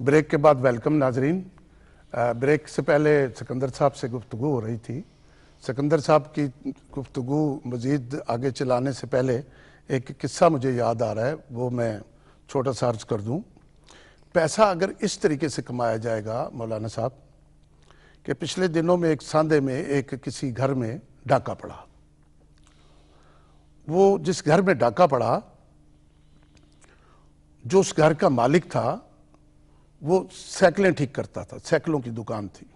Break کے بعد welcome ناظرین. بریک سے پہلے سکندر صاحب سے گفتگو ہو رہی تھی. سکندر صاحب کی گفتگو مزید آگے چلانے سے پہلے ایک قصہ مجھے یاد آ رہا ہے, وہ میں چھوٹا سا عرض کر دوں. پیسہ اگر اس طریقے سے کمایا جائے گا مولانا صاحب کہ پچھلے دنوں میں ایک ساندے میں ایک کسی گھر میں ڈاکہ پڑا. وہ جس گھر میں ڈاکہ پڑا, جو اس گھر کا مالک تھا وہ سائیکلیں ٹھیک کرتا تھا, سائیکلوں کی دکان تھی.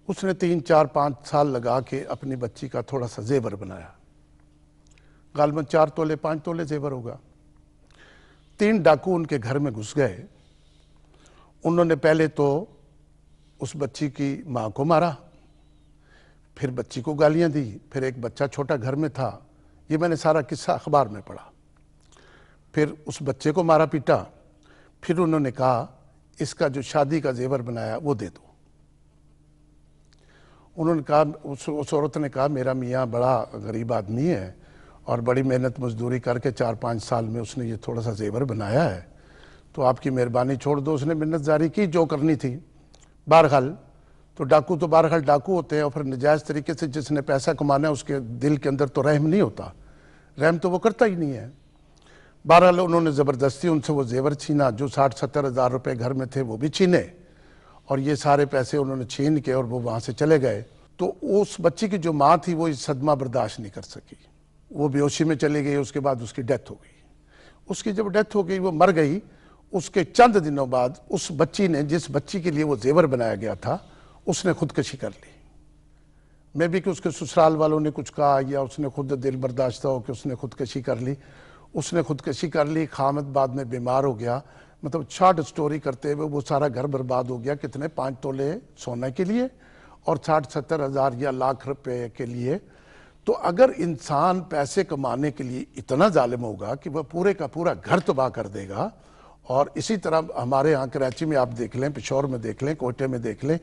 اس نے 3 4 5 سال لگا کے اپنی بچی کا تھوڑا سا زیور بنایا. غالباً 4 تولے 5 تولے زیور ہوگا. 3 ڈاکو ان کے گھر میں گھس گئے. انہوں نے پہلے تو اس بچی کی ماں کو مارا, پھر بچی کو گالیاں دی, پھر ایک بچہ چھوٹا گھر میں تھا. یہ میں نے سارا قصہ اخبار میں پڑھا. پھر اس بچے کو مارا پیٹا. پھر انہوں نے کہا اس کا جو شادی کا زیور بنایا وہ دے دو. انہوں نے کہا, اس عورت نے کہا میرا میاں بڑا غریب آدمی ہے اور بڑی محنت مزدوری کر کے 4 5 سال میں اس نے یہ تھوڑا سا زیور بنایا ہے, تو آپ کی مہربانی چھوڑ دو. اس نے منت جاری کی جو کرنی تھی. بہرحال تو بہرحال ڈاکو ہوتے ہیں, اور پھر نجائز طریقے سے جس نے پیسہ کمانا ہے اس کے دل کے اندر تو رحم نہیں ہوتا, رحم تو وہ کرتا ہی نہیں ہے. بہرحال انہوں نے زبردستی ان سے وہ زیور چھینا. جو 60 70 ہزار روپے گھر میں تھے وہ بھی چھینے, اور یہ سارے پیسے انہوں نے چھین کے اور وہ وہاں سے چلے گئے. تو اس بچی کی جو ماں تھی وہ اس صدمہ برداشت نہیں کر سکی. وہ بے ہوشی میں چلی گئی. اس کے بعد اس کی ڈیتھ ہو گئی. اس کی جب ڈیتھ ہو گئی, وہ مر گئی. اس کے چند دنوں بعد اس بچی نے, جس بچی کے لیے وہ زیور بنایا گیا تھا, اس نے خودکشی کر لی. میں بھی کہ اس کے سسرال والوں نے کچھ کہا یا اس نے خود دل برداشتہ ہو کہ اس نے خودکشی کر لی. اس نے خودکشی کر لی. خامد بعد میں بیمار ہو گیا. مطلب شارٹ سٹوری کرتے ہوئے وہ سارا گھر برباد ہو گیا. کتنے 5 تولے سونے کے لیے اور 60 70 ہزار یا لاکھ روپے کے لیے. تو اگر انسان پیسے کمانے کے لیے اتنا ظالم ہوگا کہ وہ پورے کا پورا گھر تباہ کر دے گا. اور اسی طرح ہمارے ہاں کراچی میں آپ دیکھ لیں, پشاور میں دیکھ لیں, کوئٹے میں دیکھ لیں,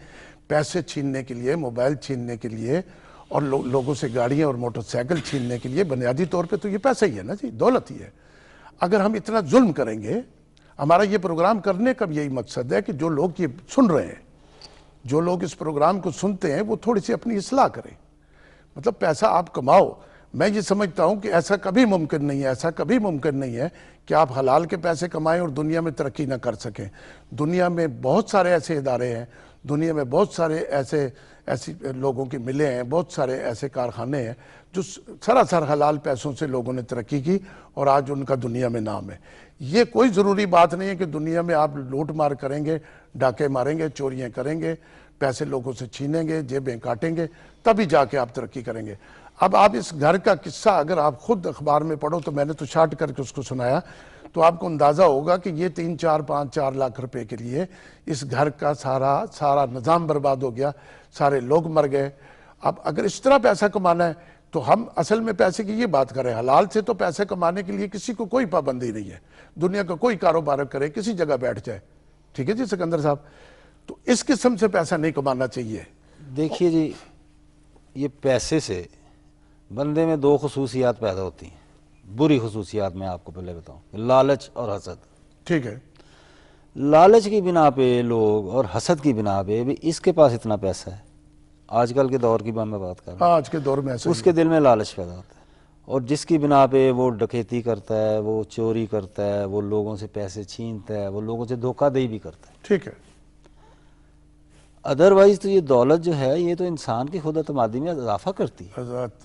پیسے چھیننے کے لیے, موبائل چھیننے کے لیے اور لوگوں سے گاڑیاں اور موٹر سائیکل چھیننے کے لیے بنیادی طور پہ تو یہ پیسہ ہی ہے نا جی, دولت ہی ہے. اگر ہم اتنا ظلم کریں گے, ہمارا یہ پروگرام کرنے کا یہی مقصد ہے کہ جو لوگ یہ سن رہے ہیں, جو لوگ اس پروگرام کو سنتے ہیں, وہ تھوڑی سی اپنی اصلاح کریں. مطلب پیسہ آپ کماؤ. میں یہ سمجھتا ہوں کہ ایسا کبھی ممکن نہیں ہے کہ آپ حلال کے پیسے کمائیں اور دنیا میں ترقی نہ کر سکیں. دنیا میں بہت سارے ایسے ادارے ہیں, دنیا میں بہت سارے ایسی لوگوں کی ملیں ہیں, بہت سارے ایسے کارخانے ہیں جو سراسر حلال پیسوں سے لوگوں نے ترقی کی اور آج ان کا دنیا میں نام ہے. یہ کوئی ضروری بات نہیں ہے کہ دنیا میں آپ لوٹ مار کریں گے, ڈاکے ماریں گے, چوریاں کریں گے, پیسے لوگوں سے چھینیں گے, جیبیں کاٹیں گے, تبھی جا کے آپ ترقی کریں گے. اب آپ اس گھر کا قصہ اگر آپ خود اخبار میں پڑھو, تو میں نے تو شارٹ کر کے اس کو سنایا, تو آپ کو اندازہ ہوگا کہ یہ 3 4 5 4 لاکھ روپے کے لیے اس گھر کا سارا نظام برباد ہو گیا, سارے لوگ مر گئے. اب اگر اس طرح پیسہ کمانا ہے تو ہم اصل میں پیسے کی یہ بات کریں. حلال سے تو پیسے کمانے کے لیے کسی کو کوئی پابندی نہیں ہے. دنیا کا کوئی کاروبار کرے, کسی جگہ بیٹھ جائے. ٹھیک ہے جی سکندر صاحب, تو اس قسم سے پیسہ نہیں کمانا چاہیے. دیکھیے جی, یہ پیسے سے بندے میں 2 خصوصیات پیدا ہوتی ہیں, بری خصوصیات. میں آپ کو پہلے بتاؤں, لالچ اور حسد. ٹھیک ہے. لالچ کی بنا پہ لوگ اور حسد کی بنا پہ بھی اس کے پاس اتنا پیسہ ہے, آج کل کے دور کی میں بات کر رہا ہوں, آج کے دور میں ایسا اس کے دل میں لالچ پیدا ہوتا ہے, اور جس کی بنا پہ وہ ڈکیتی کرتا ہے, وہ چوری کرتا ہے, وہ لوگوں سے پیسے چھینتا ہے, وہ لوگوں سے دھوکہ دہی بھی کرتا ہے. ٹھیک ہے. ادروائز تو یہ دولت جو ہے یہ تو انسان کی خود اعتمادی میں اضافہ کرتی ہے,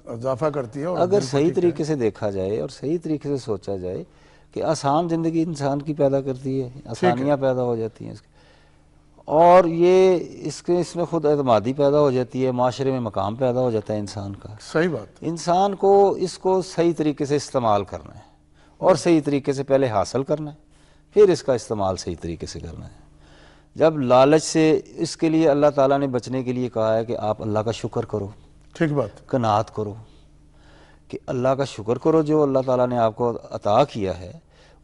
اضافہ کرتی ہے. اور اگر صحیح طریقے سے دیکھا جائے اور صحیح طریقے سے سوچا جائے کہ آسان زندگی انسان کی پیدا کرتی ہے, آسانیاں پیدا ہو جاتی ہیں اس کی, اور یہ اس میں خود اعتمادی پیدا ہو جاتی ہے, معاشرے میں مقام پیدا ہو جاتا ہے انسان کا. صحیح بات. انسان کو اس کو صحیح طریقے سے استعمال کرنا ہے, اور صحیح طریقے سے پہلے حاصل کرنا ہے, پھر اس کا استعمال صحیح طریقے سے کرنا ہے. جب لالچ سے, اس کے لیے اللہ تعالیٰ نے بچنے کے لیے کہا ہے کہ آپ اللہ کا شکر کرو. ٹھیک بات. قناعت کرو, کہ اللہ کا شکر کرو جو اللہ تعالیٰ نے آپ کو عطا کیا ہے,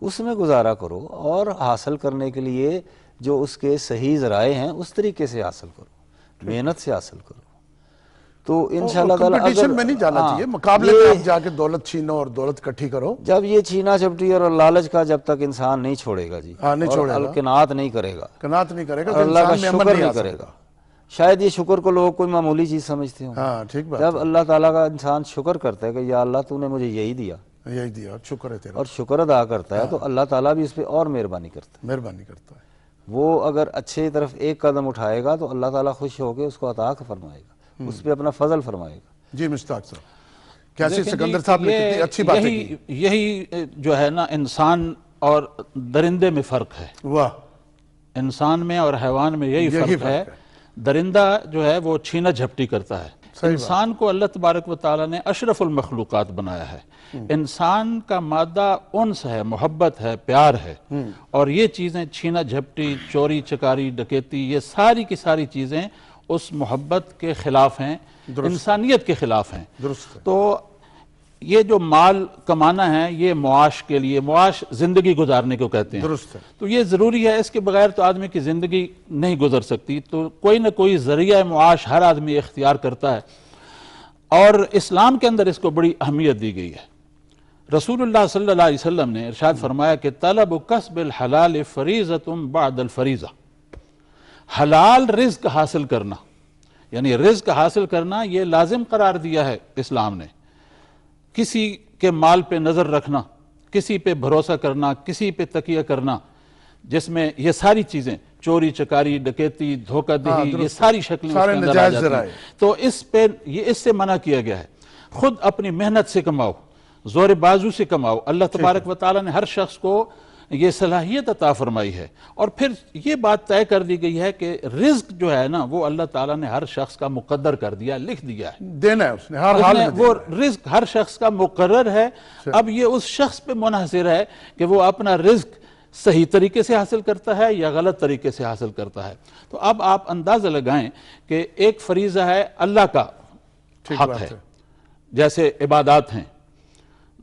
اس میں گزارا کرو, اور حاصل کرنے کے لیے جو اس کے صحیح ذرائع ہیں اس طریقے سے حاصل کرو, محنت سے حاصل کرو. تو انشاءاللہ تعالیٰ کمپٹیشن میں نہیں جانا چاہیے، مقابلے میں آپ جا کے دولت چھینو اور دولت اکٹھی کرو. جب یہ چھینا جھپٹی اور لالچ کا جب تک انسان نہیں چھوڑے گا جی، نہیں چھوڑے گا، القناعت نہیں کرے گا، قناعت نہیں کرے گا، اور اللہ کا شکر نہیں کرے گا. شاید یہ شکر کو لوگ کوئی معمولی چیز سمجھتے ہوں. ہاں ٹھیک بات. جب اللہ تعالیٰ کا انسان شکر کرتا ہے کہ یا اللہ تو نے مجھے یہی دیا، یہی دیا، شکر ہے تیرا، اور شکر ادا کرتا ہے تو اللہ تعالیٰ بھی اس پہ اور مہربانی کرتا ہے. مہربانی کرتا ہے. وہ اگر اچھے طرف ایک قدم اٹھائے گا تو اللہ تعالیٰ خوش ہو کے اس کو عطا فرمائے گا، اس پہ اپنا فضل فرمائے گا. جی مشتاق صاحب، کیسے سکندر صاحب نے کتنی اچھی باتیں کی. یہی جو ہے نا انسان اور درندے میں فرق ہے. واہ. انسان میں اور حیوان میں یہی فرق ہے. درندہ جو ہے وہ چھینا جھپٹی کرتا ہے، انسان کو اللہ تبارک و تعالیٰ نے اشرف المخلوقات بنایا ہے. انسان کا مادہ انس ہے، محبت ہے، پیار ہے، اور یہ چیزیں چھینا جھپٹی، چوری چکاری، ڈکیتی، یہ ساری کی ساری چیزیں اس محبت کے خلاف ہیں، انسانیت کے خلاف ہیں. تو یہ جو مال کمانا ہے یہ معاش کے لیے، معاش زندگی گزارنے کو کہتے ہیں. درست ہے. تو یہ ضروری ہے، اس کے بغیر تو آدمی کی زندگی نہیں گزر سکتی. تو کوئی نہ کوئی ذریعہ معاش ہر آدمی اختیار کرتا ہے، اور اسلام کے اندر اس کو بڑی اہمیت دی گئی ہے. رسول اللہ صلی اللہ علیہ وسلم نے ارشاد فرمایا کہ طلب کسب الحلال فریضۃ بعد الفریضہ. حلال رزق حاصل کرنا، یعنی رزق حاصل کرنا، یہ لازم قرار دیا ہے اسلام نے. کسی کے مال پہ نظر رکھنا، کسی پہ بھروسہ کرنا، کسی پہ تکیہ کرنا، جس میں یہ ساری چیزیں چوری چکاری، ڈکیتی، دھوکہ دہی، یہ ساری شکلیں اس کے اندر آ جاتی ہیں. تو اس سے منع کیا گیا ہے. خود اپنی محنت سے کماؤ، زور بازو سے کماؤ. اللہ تبارک و تعالیٰ نے ہر شخص کو یہ صلاحیت عطا فرمائی ہے، اور پھر یہ بات طے کر دی گئی ہے کہ رزق جو ہے نا وہ اللہ تعالیٰ نے ہر شخص کا مقدر کر دیا، لکھ دیا ہے، دینا ہے اس نے ہر حال میں. وہ رزق ہر شخص کا مقرر ہے. اب یہ اس شخص پہ منحصر ہے کہ وہ اپنا رزق صحیح طریقے سے حاصل کرتا ہے یا غلط طریقے سے حاصل کرتا ہے. تو اب آپ اندازہ لگائیں کہ ایک فریضہ ہے اللہ کا حق ہے، جیسے عبادات ہیں،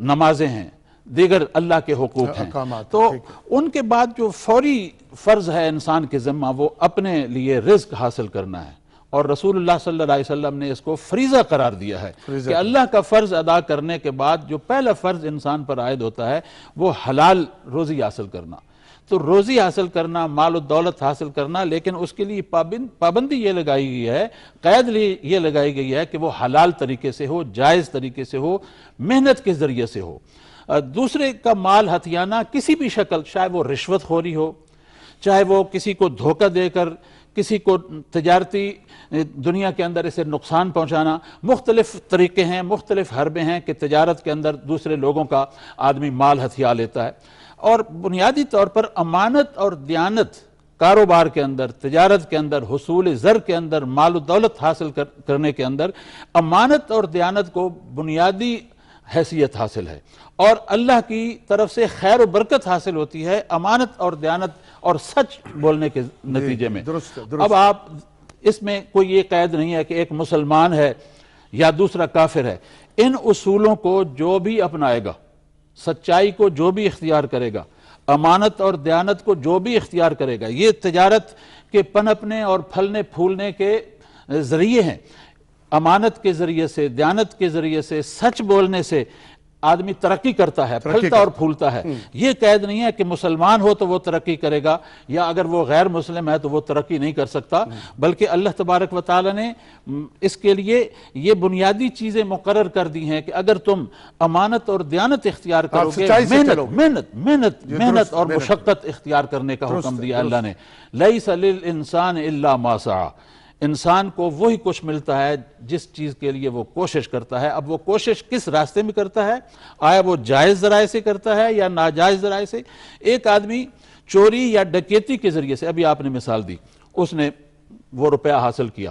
نمازیں ہیں، دیگر اللہ کے حقوق ہیں. تو ان کے بعد جو فوری فرض ہے انسان کے ذمہ وہ اپنے لیے رزق حاصل کرنا ہے، اور رسول اللہ صلی اللہ علیہ وسلم نے اس کو فریضہ قرار دیا ہے کہ اللہ کا فرض ادا کرنے کے بعد جو پہلا فرض انسان پر عائد ہوتا ہے وہ حلال روزی حاصل کرنا. تو روزی حاصل کرنا، مال و دولت حاصل کرنا، لیکن اس کے لیے پابندی یہ لگائی گئی ہے، قید یہ لگائی گئی ہے کہ وہ حلال طریقے سے ہو، جائز طریقے سے ہو، محنت کے ذریعے سے ہو. دوسرے کا مال ہتھیانہ کسی بھی شکل، چاہے وہ رشوت خوری ہو، چاہے وہ کسی کو دھوکہ دے کر کسی کو تجارتی دنیا کے اندر اسے نقصان پہنچانا، مختلف طریقے ہیں، مختلف حربے ہیں کہ تجارت کے اندر دوسرے لوگوں کا آدمی مال ہتھیا لیتا ہے. اور بنیادی طور پر امانت اور دیانت کاروبار کے اندر، تجارت کے اندر، حصول زر کے اندر، مال و دولت حاصل کرنے کے اندر امانت اور دیانت کو بنیادی حیثیت حاصل ہے، اور اللہ کی طرف سے خیر و برکت حاصل ہوتی ہے امانت اور دیانت اور سچ بولنے کے نتیجے میں. اب آپ اس میں کوئی یہ قید نہیں ہے کہ ایک مسلمان ہے یا دوسرا کافر ہے. ان اصولوں کو جو بھی اپنائے گا، سچائی کو جو بھی اختیار کرے گا، امانت اور دیانت کو جو بھی اختیار کرے گا، یہ تجارت کے پنپنے اور پھلنے پھولنے کے ذریعے ہیں. امانت کے ذریعے سے، دیانت کے ذریعے سے، سچ بولنے سے آدمی ترقی کرتا ہے، پھلتا اور پھولتا ہے. یہ قید نہیں ہے کہ مسلمان ہو تو وہ ترقی کرے گا، یا اگر وہ غیر مسلم ہے تو وہ ترقی نہیں کر سکتا، بلکہ اللہ تبارک و تعالی نے اس کے لیے یہ بنیادی چیزیں مقرر کر دی ہیں کہ اگر تم امانت اور دیانت اختیار کرو گے، محنت اور مشقت اختیار کرنے کا حکم دیا اللہ نے. لیس للانسان الا ما سعى. انسان کو وہی کچھ ملتا ہے جس چیز کے لیے وہ کوشش کرتا ہے. اب وہ کوشش کس راستے میں کرتا ہے؟ آیا وہ جائز ذرائع سے کرتا ہے یا ناجائز ذرائع سے؟ ایک آدمی چوری یا ڈکیتی کے ذریعے سے، ابھی آپ نے مثال دی، اس نے وہ روپیہ حاصل کیا.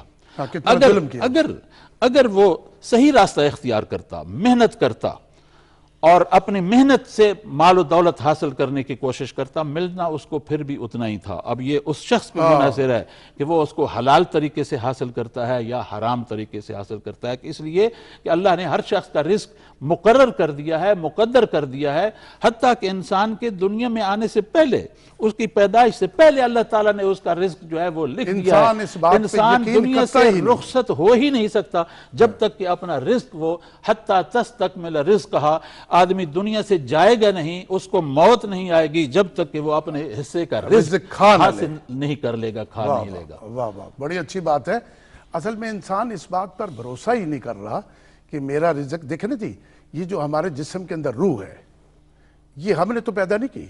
اگر وہ صحیح راستہ اختیار کرتا، محنت کرتا اور اپنی محنت سے مال و دولت حاصل کرنے کی کوشش کرتا، ملنا اس کو پھر بھی اتنا ہی تھا۔ اب یہ اس شخص پہ منحصر ہے کہ وہ اس کو حلال طریقے سے حاصل کرتا ہے یا حرام طریقے سے حاصل کرتا ہے، اس لیے کہ اللہ نے ہر شخص کا رزق مقرر کر دیا ہے، مقدر کر دیا ہے، حتیٰ کہ انسان کے دنیا میں آنے سے پہلے، اس کی پیدائش سے پہلے اللہ تعالیٰ نے اس کا رزق جو ہے وہ لکھ دیا ہے۔ انسان اس بات پہ انسان یقین دنیا کرتا سے ہی نہیں۔ رخصت ہو ہی نہیں سکتا جب تک کہ اپنا رزق وہ حتیٰ تستکمل رزقہا، آدمی دنیا سے جائے گا نہیں، اس کو موت نہیں آئے گی جب تک کہ وہ اپنے حصے کا رزق کھا نہ لے۔ حاصل نہیں کر لے گا، کھا نہیں لے گا۔ واہ واہ، بڑی اچھی بات ہے۔ اصل میں انسان اس بات پر بھروسہ ہی نہیں کر رہا کہ میرا رزق، دیکھیں نا جی، یہ جو ہمارے جسم کے اندر روح ہے، یہ ہم نے تو پیدا نہیں کی،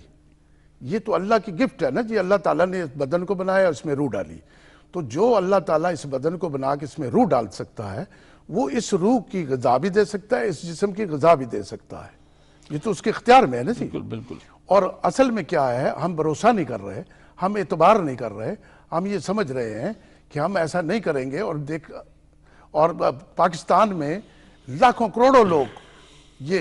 یہ تو اللہ کی گفٹ ہے نا جی۔ اللہ تعالیٰ نے اس بدن کو بنایا، اس میں روح ڈالی، تو جو اللہ تعالیٰ اس بدن کو بنا کے اس میں روح ڈال سکتا ہے، وہ اس روح کی غذا بھی دے سکتا ہے، اس جسم کی غذا بھی دے سکتا ہے، یہ تو اس کے اختیار میں ہے نا جی۔ بالکل۔ اور اصل میں کیا ہے، ہم بھروسہ نہیں کر رہے، ہم اعتبار نہیں کر رہے، ہم یہ سمجھ رہے ہیں کہ ہم ایسا نہیں کریں گے، اور پاکستان میں لاکھوں کروڑوں لوگ یہ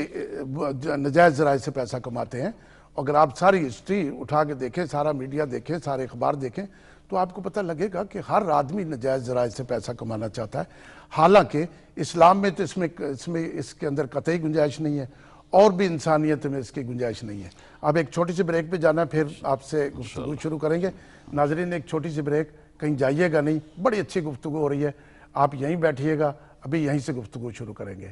نجائز ذرائع سے پیسہ کماتے ہیں۔ اگر آپ ساری ہسٹری اٹھا کے دیکھیں، سارا میڈیا دیکھیں، سارے اخبار دیکھیں، تو آپ کو پتہ لگے گا کہ ہر آدمی نجائز ذرائع سے پیسہ کمانا چاہتا ہے۔ حالانکہ اسلام میں تو اس کے اندر قطعی گنجائش نہیں ہے، اور بھی انسانیت میں اس کی گنجائش نہیں ہے۔ اب ایک چھوٹی سی بریک پہ جانا ہے، پھر آپ سے گفتگو شروع کریں گے۔ ناظرین، ایک چھوٹی سی بریک، کہیں جائیے گا نہیں، بڑی اچھی گفتگو ہو رہی ہے، آپ یہیں بیٹھیے گا، ابھی یہیں سے گفتگو شروع کریں گے۔